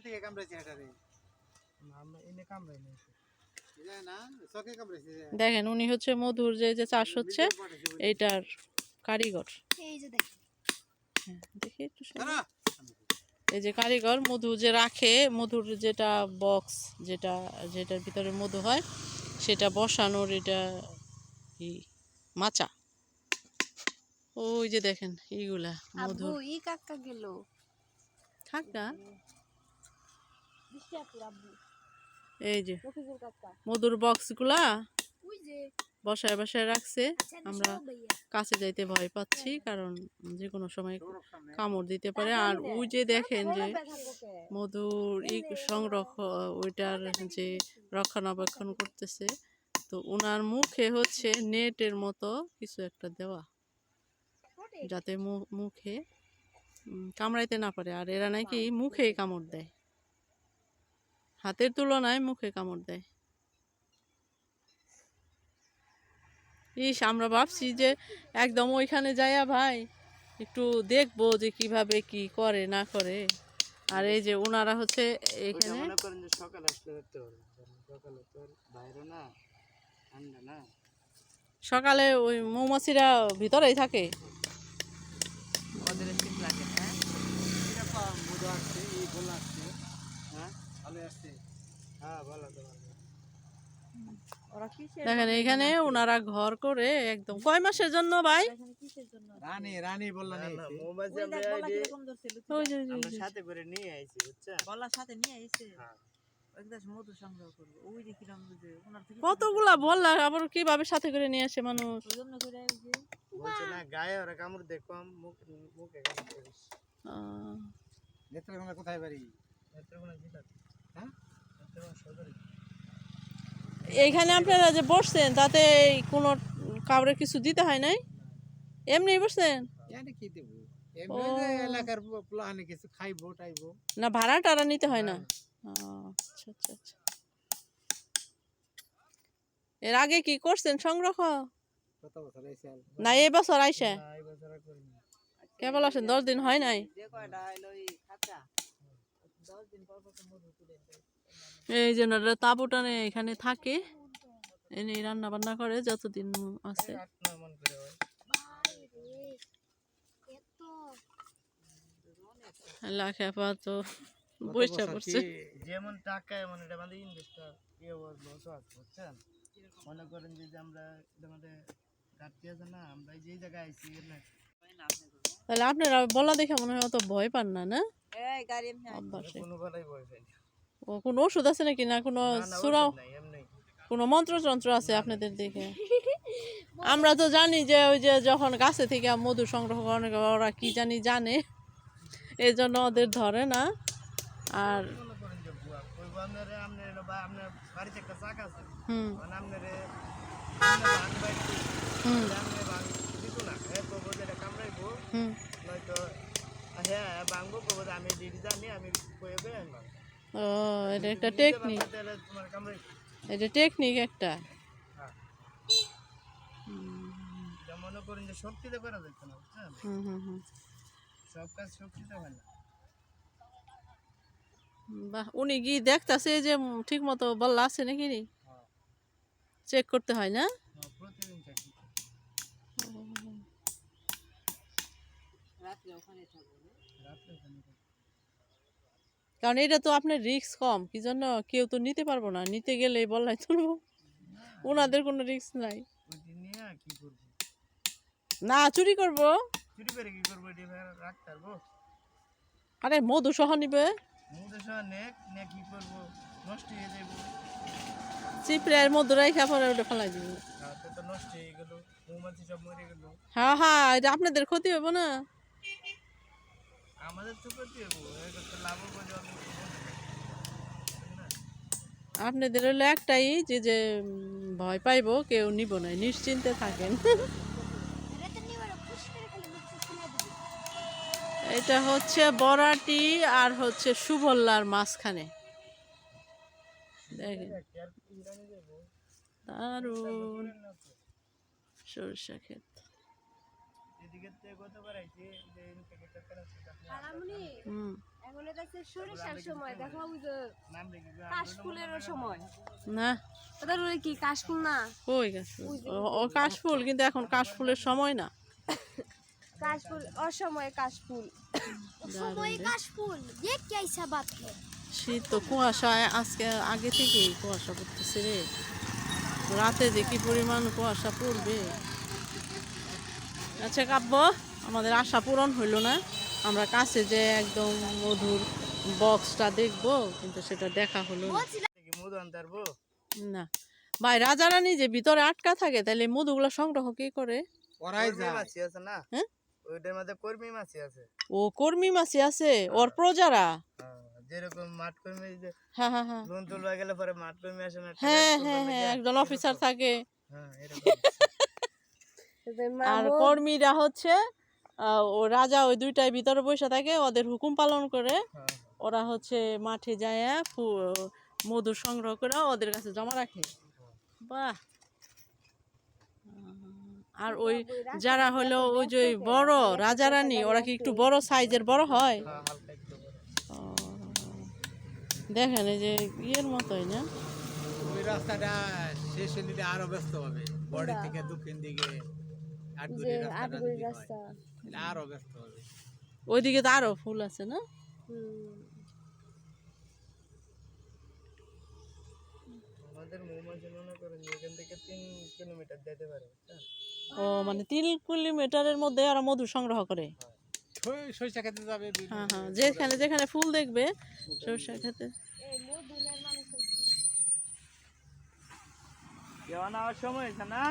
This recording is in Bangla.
থেকে কামড়াইছে এটারে আমরা এনে কামড়াই না না সকে কামড়াইছে দেখেন উনি হচ্ছে মধুর যে যে চাষ হচ্ছে এইটার কারিগর এই যে দেখেন দেখি একটু এই যে কারিগর মধু যে রাখে মধুর যেটা বক্স যেটার ভিতরে মধু হয় সেটা বসানোর এটা মাচা ওই যে দেখেন এইগুলা মধু ই কাকা গেল থাক না এই যে মধুর বক্সগুলা বসায় বসায় রাখছে আমরা কাছে যাইতে ভয় পাচ্ছি কারণ যে কোনো সময় কামড় দিতে পারে আর ওই যে দেখেন যে মধুর সংরক্ষণ ওইটার যে রক্ষণাবেক্ষণ করতেছে তো ওনার মুখে হচ্ছে নেটের মতো কিছু একটা দেওয়া যাতে মুখে কামড়াইতে না পারে আর এরা নাকি মুখে কামড় দেয় হাতের তুলনায় মুখে কামড় দেয় আমরা ভাবছি যে একদম ওইখানে যাইয়া ভাই একটু দেখবো যে কিভাবে কি করে না করে আর এই যে ওনারা হচ্ছে এখানে সকালে ওই মৌমাছিরা ভিতরেই থাকে দেখেন এখানে ওনারা ঘর করে একদম কয় মাসের জন্য ভাই রানী রানী বললা সাথে করে নিয়ে আইছি বুঝছেন বলার সাথে নিয়ে আইছে মধু সংগ্রহ করব ওই দেখিলাম যে কতগুলা বললা আবার কিভাবে সাথে করে নিয়ে আসে মানুষ বলছে না গায়ে ওরা কামড় দেখম মুখে কামড় দিস নেত্রকোনা কোথায় বাড়ি নেত্রকোনা জেলা হ্যাঁ নেত্রকোনা সদরে এইখানে আপনারা যে বসছেন তাতে কোনো কাউরে কিছু দিতে হয় নাই এমনি বসছেন কি দেব এমনি এলাকার প্লানে কিছু খাইবো টাইবো না ভাড়া টাড়া নিতে হয় না আচ্ছা আচ্ছা আচ্ছা এর আগে কি করছেন সংগ্রহ কত বছর আইছে না এই বছর আইছে কেবল আসেন 10 দিন হয় নাই এই যে তাঁবু টানে এখানে থাকে এনে রান্না বান্না করে যতদিন আছে লাখা তো বইসা পড়ছে যেমন টাকা এমন এটা মানে ইনভেস্টার লস আছে বুঝছেন মনে করেন যে আমরা আমাদের কাটতে আছে না আমরা যেই জায়গায় আইছি তাহলে আপনারা বলা দেখে মনে হয় অত ভয় পান না না এই গাড়ি কোনো বলাই ভয় পাই না ও কোন ওষুধ আছে নাকি না কোনো সুরাও কোনো মন্ত্রযন্ত্র আছে আপনাদের দেখে আমরা তো জানি যে ওই যে যখন গাছে থেকে মধু সংগ্রহ করে ওরা কি জানি জানে এই জন্য ওদের ধরে না আর ও এটা একটা টেকনিক এটা টেকনিক একটা মনে করেন যে শক্তিতে করা যাচ্ছে না বুঝছেন সব কাজ শক্তিতে হয় না বাহ উনি কি দেখতাছে যে ঠিক মতো বল্লা আছে নাকি নি চেক করতে হয় না প্রতিদিন চেক রাতে ওখানে থাকবো রাতে ওখানে কারণ এটা তো আপনার রিস্ক কম কি জন্য কেউ তো নিতে পারবো না নিতে গেলে বল্লাই তুলবো ওনাদের কোনো রিস্ক নাই না চুরি করবো চুরি করে কি করবো এটা রাখতে পারবো আরে মধু সহ নিবে মধু সহ নে কি করবো নষ্ট হয়ে যাবে চিপড়ার মধু রাইখা পরে ওটা ফেলাই দিব তো নষ্ট হয়ে গেল মৌমাছি সব মরে গেল হ্যাঁ হ্যাঁ এটা আপনাদের ক্ষতি হবে না আমাদের তো ক্ষতি হবে এটা তো লাভ হবে আপনাদের হলো একটাই যে ভয় পাইবো কেউ নিব না নিশ্চিন্তে থাকেন এটা হচ্ছে বরাটি আর হচ্ছে সুবল্লার মাঝখানে দেখেন দারুণ সরিষা ক্ষেত এখন এটা হচ্ছে সরিষার সময়, দেখো ওই যে কাশফুলেরও সময় না ওদের ওই কি কাশফুল না, কই কাশফুল? ও কাশফুল, কিন্তু এখন কাশফুলের সময় না। কাশফুল অসময়ে কাশফুল, দারুণ রে। কাশফুল ये कैसा बात है। শীত তো কুয়াশায় আজকে আগে থেকেই কুয়াশা পড়তেছে রে, রাতে যে কি পরিমাণ কুয়াশা পড়বে। আচ্ছা কাব্য, আমাদের আশা পূরণ হইল না, আমরা কাছে যে একদম মধুর বক্সটা দেখবো, কিন্তু সেটা দেখা হলো না। মধু আনতে পারবো? না ভাই, রাজা রানী যে ভিতরে আটকা থাকে, তাহলে মধুগুলো সংগ্রহ কি করে? ওরাই মাছি আছে না, হ্যাঁ ওইটার মধ্যে কর্মী মাছি আছে। ও কর্মী মাছি আছে, ওর প্রজারা। যেরকম মাঠ কর্মী যে হ্যাঁ হ্যাঁ হ্যাঁ লোন তুলবা গেলে পরে মাঠ কর্মী আসে না, হ্যাঁ হ্যাঁ হ্যাঁ, একজন অফিসার থাকে। হ্যাঁ এরকম। আর কর্মীরা হচ্ছে ও রাজা, ওই দুইটাই ভিতরে বসে থাকে, ওদের হুকুম পালন করে। ওরা হচ্ছে মাঠে যায় মধু সংগ্রহ করে ওদের কাছে জমা রাখে। বাহ। আর ওই যারা হলো ওই যে বড় রাজা রানী, ওরা কি একটু বড় সাইজের বড় হয়? হালকা একটু করে। ও, দেখেন এই যে ইয়ের মতোই না। ওই রাস্তাটা শেষ হয়ে নিলে আরো ব্যস্ত হবে, বড়ি থেকে দক্ষিণ দিকে আটগুড়ি রাস্তাটা যদি হয়, তাহলে আরো ব্যস্ত হবে। ওইদিকে তো আরো ফুল আছে না? আমাদের মৌমাছি মনে করেন এখান থেকে 3 কিলোমিটার যেতে পারে, বুঝছেন? ও মানে 3 কিলোমিটারের মধ্যে ওরা মধু সংগ্রহ করে। সরিষা খেতে যাবে, হ্যাঁ হ্যাঁ, যেখানে যেখানে ফুল দেখবে সরষা খেতে। কেউ নেওয়ার সময় হয়েছে না?